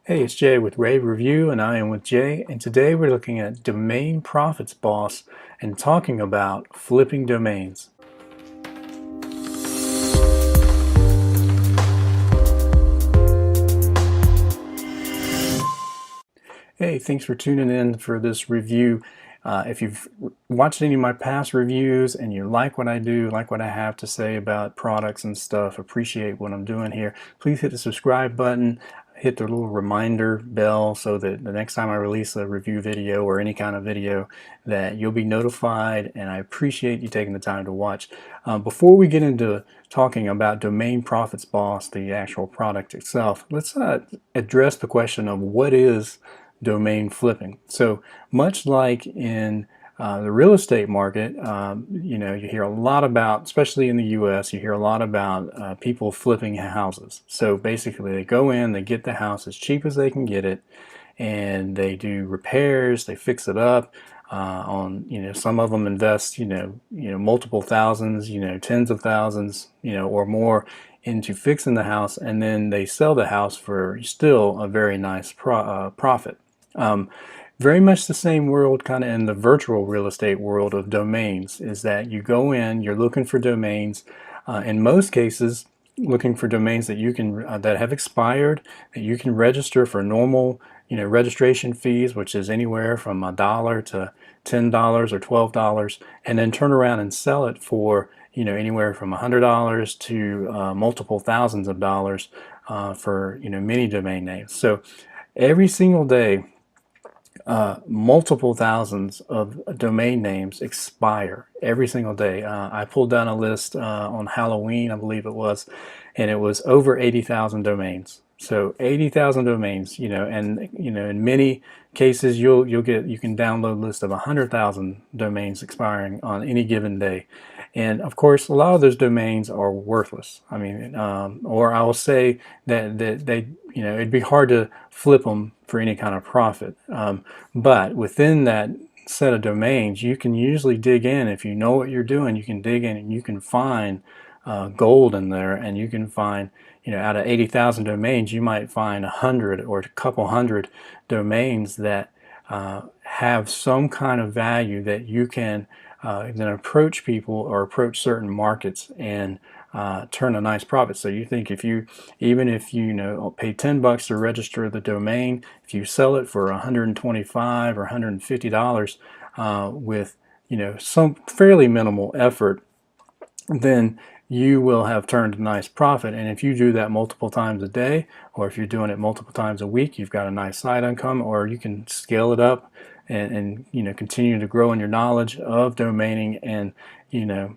Hey, it's Jay with Rave Review, and I am with Jay, and today we're looking at Domain Profits Boss and talking about flipping domains. Hey, thanks for tuning in for this review. If you've watched any of my past reviews and you like what I do, like what I have to say about products and stuff, appreciate what I'm doing here, please hit the subscribe button, hit the little reminder bell so that the next time I release a review video or any kind of video that you'll be notified, and I appreciate you taking the time to watch. Before we get into talking about Domain Profits Boss, the actual product itself, let's address the question of what is domain flipping. So much like in the real estate market, you hear a lot about, especially in the U.S., you hear a lot about people flipping houses. So basically they go in, they get the house as cheap as they can get it, and they do repairs, they fix it up. Some of them invest, multiple thousands, tens of thousands, or more into fixing the house, and then they sell the house for still a very nice profit. Um, very much the same world kind of in the virtual real estate world of domains is that you go in, you're looking for domains, in most cases looking for domains that you can that have expired, that you can register for normal registration fees, which is anywhere from $1 to $10 or $12, and then turn around and sell it for anywhere from $100 to multiple thousands of dollars for many domain names. So every single day multiple thousands of domain names expire every single day. I pulled down a list on Halloween, I believe it was, and it was over 80,000 domains. So 80,000 domains, and in many cases you can download a list of 100,000 domains expiring on any given day. And of course, a lot of those domains are worthless. I mean, or I will say that they, it'd be hard to flip them for any kind of profit. But within that set of domains, you can usually dig in. If you know what you're doing, you can dig in and you can find gold in there, and you can find, out of 80,000 domains, you might find 100 or a couple hundred domains that have some kind of value that you can then approach people or approach certain markets and turn a nice profit. So you think even if you pay $10 to register the domain, if you sell it for $125 or $150 with some fairly minimal effort, then you will have turned a nice profit. And if you do that multiple times a day, or if you're doing it multiple times a week, you've got a nice side income, or you can scale it up and continue to grow in your knowledge of domaining, and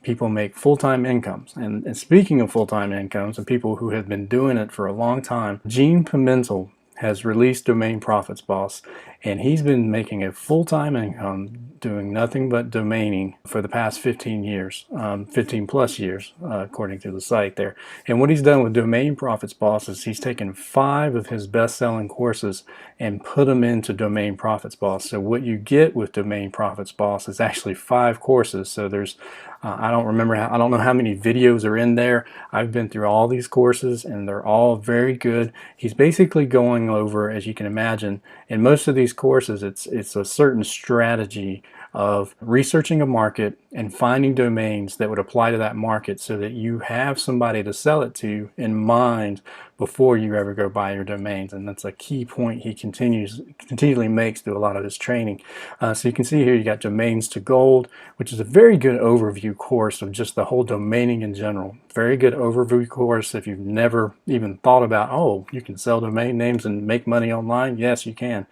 people make full-time incomes. And speaking of full-time incomes and people who have been doing it for a long time, Gene Pimentel has released Domain Profits Boss, and he's been making a full-time income doing nothing but domaining for the past 15 years, 15 plus years, according to the site there. And what he's done with Domain Profits Boss is he's taken 5 of his best-selling courses and put them into Domain Profits Boss. So what you get with Domain Profits Boss is actually 5 courses. So there's I don't know how many videos are in there. I've been through all these courses and they're all very good. He's basically going over, as you can imagine, in most of these courses, it's a certain strategy of researching a market and finding domains that would apply to that market so that you have somebody to sell it to in mind before you ever go buy your domains. And that's a key point he continually makes through a lot of his training. So you can see here you got Domains to Gold, which is a very good overview course of just the whole domaining in general. Very good overview course if you've never even thought about, oh, you can sell domain names and make money online. Yes, you can.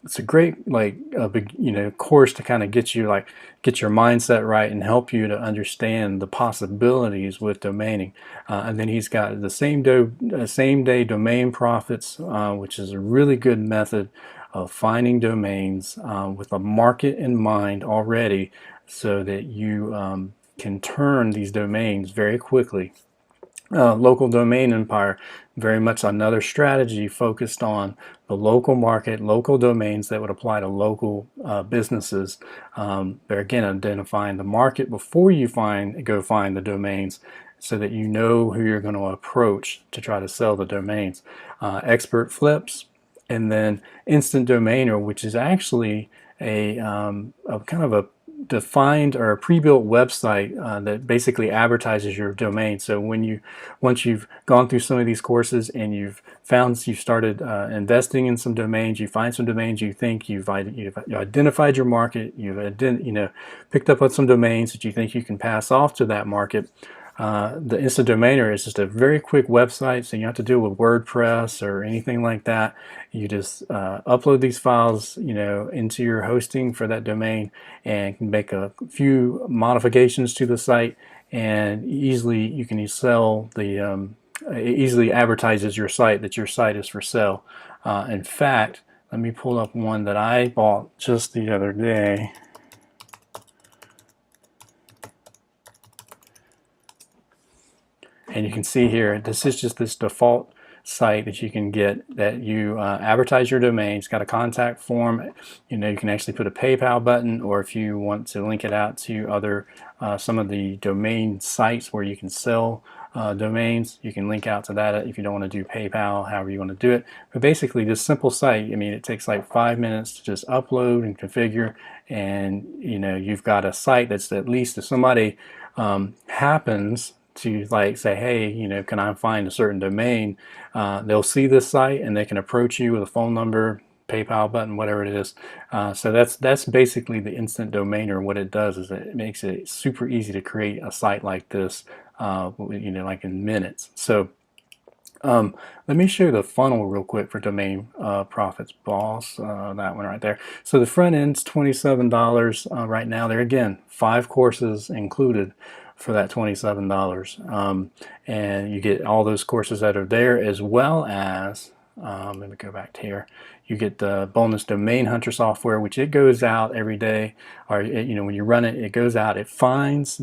It's a great course to kind of get your mindset right and help you to understand the possibilities with domaining. And then he's got the same day domain profits, which is a really good method of finding domains with a market in mind already, so that you can turn these domains very quickly. Local domain empire, very much another strategy focused on the local market, local domains that would apply to local businesses. They're again identifying the market before you go find the domains, so that you know who you're going to approach to try to sell the domains. Expert flips, and then Instant Domainer, which is actually a kind of a defined or a pre-built website that basically advertises your domain. So once you've gone through some of these courses and you've started investing in some domains, you find some domains you think you've identified your market, picked up on some domains that you think you can pass off to that market. The Instant Domainer is just a very quick website, so you don't have to deal with WordPress or anything like that. You just upload these files, into your hosting for that domain, and can make a few modifications to the site, and you can sell it easily advertises your site that your site is for sale. In fact, let me pull up one that I bought just the other day. And you can see here, this is just this default site that you can get that you advertise your domain. It's got a contact form. You can actually put a PayPal button, or if you want to link it out to other some of the domain sites where you can sell domains, you can link out to that if you don't want to do PayPal, however you want to do it. But basically, this simple site, it takes like 5 minutes to just upload and configure, and you've got a site that's, at least if somebody happens to say, hey, can I find a certain domain, they'll see this site and they can approach you with a phone number, PayPal button, whatever it is. So that's basically the Instant Domainer. What it does is it makes it super easy to create a site like this, like in minutes. So let me show you the funnel real quick for Domain Profits Boss, that one right there. So the front end's $27 right now. There again, 5 courses included for that $27, and you get all those courses that are there, as well as let me go back to here. You get the bonus Domain Hunter software, which it goes out every day, or when you run it, it goes out. It finds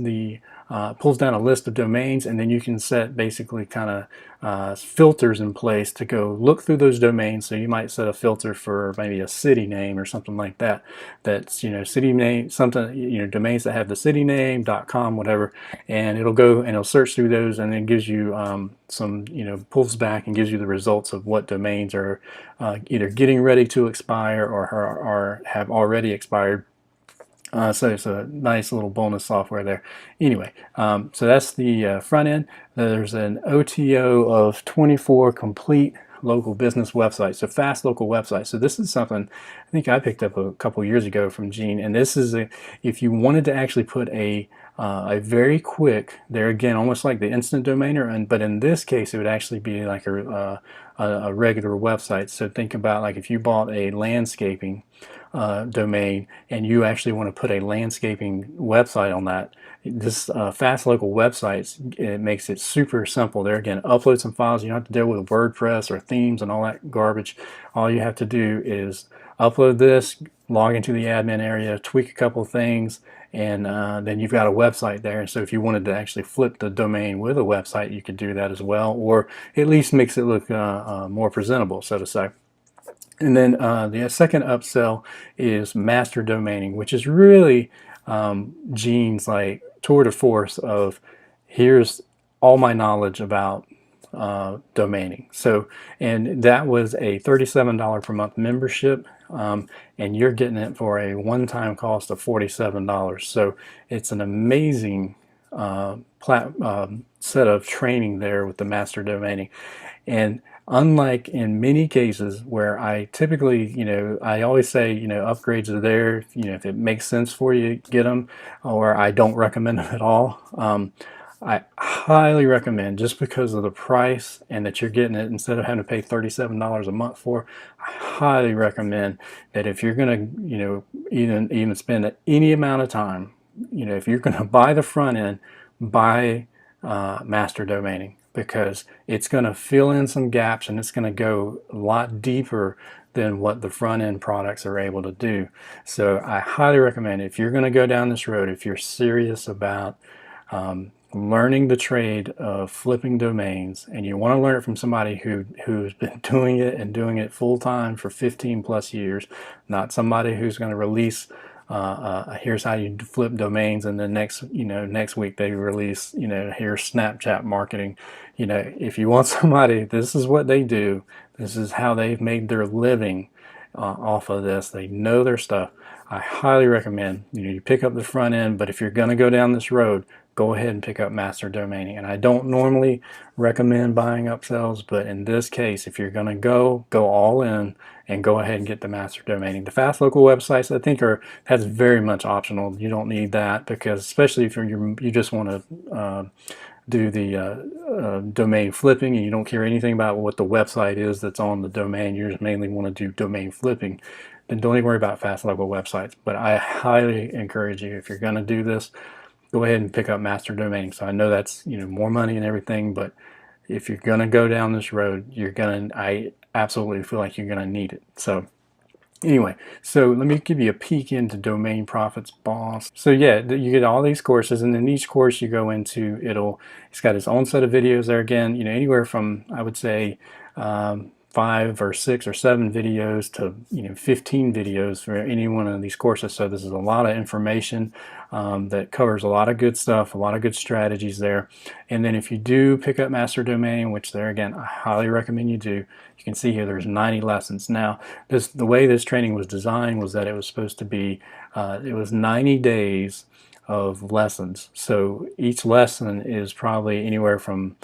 pulls down a list of domains, and then you can set basically kind of filters in place to go look through those domains. So you might set a filter for maybe a city name or something like that. That's city name, something, domains that have the city name, .com, whatever, and it'll go and it'll search through those, and then gives you some, pulls back and gives you the results of what domains are either getting ready to expire or have already expired. So it's a nice little bonus software there. Anyway, so that's the front end. There's an OTO of 24 complete local business websites, so fast local websites. So this is something I think I picked up a couple years ago from Gene, and this is if you wanted to actually put a very quick, there again, almost like the Instant Domainer, but in this case it would actually be like a regular website. So think about like if you bought a landscaping domain and you actually want to put a landscaping website on that, this fast local websites, it makes it super simple. There again, upload some files. You don't have to deal with WordPress or themes and all that garbage. All you have to do is upload this, log into the admin area, tweak a couple things, and then you've got a website there. And so if you wanted to actually flip the domain with a website, you could do that as well, or at least makes it look more presentable, so to say. And then the second upsell is master domaining, which is really Gene's like tour de force of here's all my knowledge about domaining. So, and that was a $37 per month membership, and you're getting it for a one-time cost of $47. So it's an amazing set of training there with the master domaining. And unlike in many cases where I typically, I always say, upgrades are there, if it makes sense for you, get them, or I don't recommend them at all. I highly recommend, just because of the price and that you're getting it instead of having to pay $37 a month for, I highly recommend that if you're going to, even spend any amount of time, if you're going to buy the front end, buy master domaining, because it's going to fill in some gaps and it's going to go a lot deeper than what the front end products are able to do. So I highly recommend, if you're going to go down this road, if you're serious about learning the trade of flipping domains, and you want to learn it from somebody who's been doing it and doing it full time for 15 plus years, not somebody who's going to release here's how you flip domains, and then next week they release, here's Snapchat marketing. If you want somebody, this is what they do. This is how they've made their living off of this. They know their stuff. I highly recommend you pick up the front end, but if you're going to go down this road, go ahead and pick up master domaining. And I don't normally recommend buying upsells, but in this case, if you're going to go all in and go ahead and get the master domaining. The fast local websites, I think, that's very much optional. You don't need that, because especially if you just want to do the domain flipping and you don't care anything about what the website is that's on the domain, you just mainly want to do domain flipping, then don't even worry about fast local websites. But I highly encourage you, if you're going to do this, go ahead and pick up master domaining. So I know that's more money and everything, but if you're going to go down this road, I absolutely feel like you're going to need it. So anyway, so let me give you a peek into Domain Profits Boss. So yeah, you get all these courses, and then each course you go into, it's got its own set of videos there. Again, anywhere from, I would say, 5 or 6 or 7 videos to 15 videos for any one of these courses. So this is a lot of information that covers a lot of good stuff, a lot of good strategies there. And then if you do pick up master domain, which there again I highly recommend you do, you can see here there's 90 lessons. Now the way this training was designed was that it was supposed to be it was 90 days of lessons. So each lesson is probably anywhere from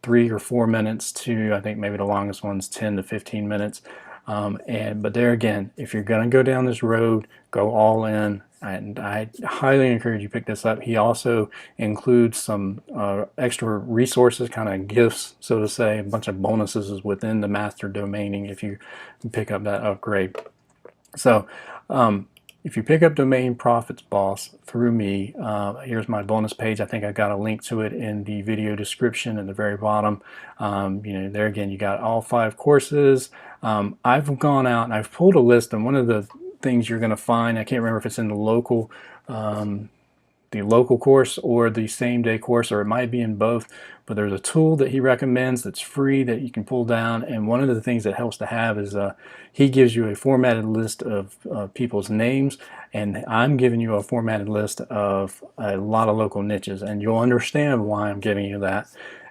3 or 4 minutes to, I think maybe the longest one's 10 to 15 minutes. But there again, if you're going to go down this road, go all in. And I highly encourage you pick this up. He also includes some extra resources, kind of gifts, so to say, a bunch of bonuses within the master domaining if you pick up that upgrade. So if you pick up Domain Profits Boss through me, here's my bonus page. I think I got a link to it in the video description at the very bottom. There again, you got all 5 courses. I've gone out and I've pulled a list, and one of the things you're going to find, I can't remember if it's in the local course or the same day course, or it might be in both, but there's a tool that he recommends that's free that you can pull down. And one of the things that helps to have is he gives you a formatted list of people's names, and I'm giving you a formatted list of a lot of local niches, and you'll understand why I'm giving you that.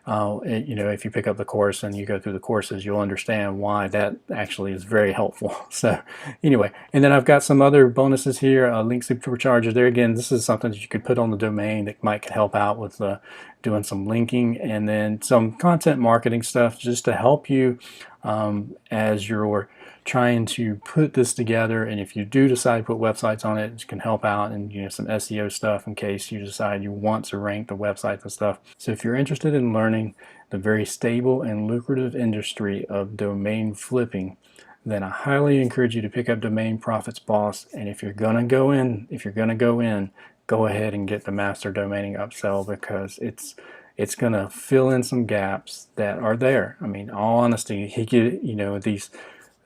If you pick up the course and you go through the courses, you'll understand why that actually is very helpful. So anyway, and then I've got some other bonuses here, link superchargers. There again, this is something that you could put on the domain that might help out with doing some linking, and then some content marketing stuff just to help you as you're trying to put this together. And if you do decide to put websites on it, it can help out, and some SEO stuff in case you decide you want to rank the websites and stuff. So if you're interested in learning the very stable and lucrative industry of domain flipping, then I highly encourage you to pick up Domain Profits Boss. And if you're gonna go in, go ahead and get the master domaining upsell, because it's going to fill in some gaps that are there. I mean, all honesty, these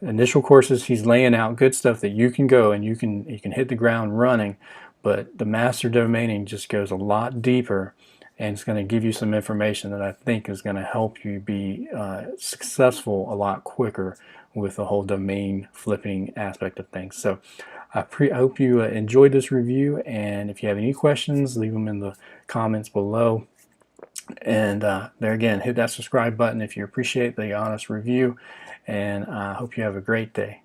initial courses, he's laying out good stuff that you can go and you can hit the ground running, but the master domaining just goes a lot deeper, and it's going to give you some information that I think is going to help you be successful a lot quicker with the whole domain flipping aspect of things. So I hope you enjoyed this review, and if you have any questions, leave them in the comments below. And there again, hit that subscribe button if you appreciate the honest review, and I hope you have a great day.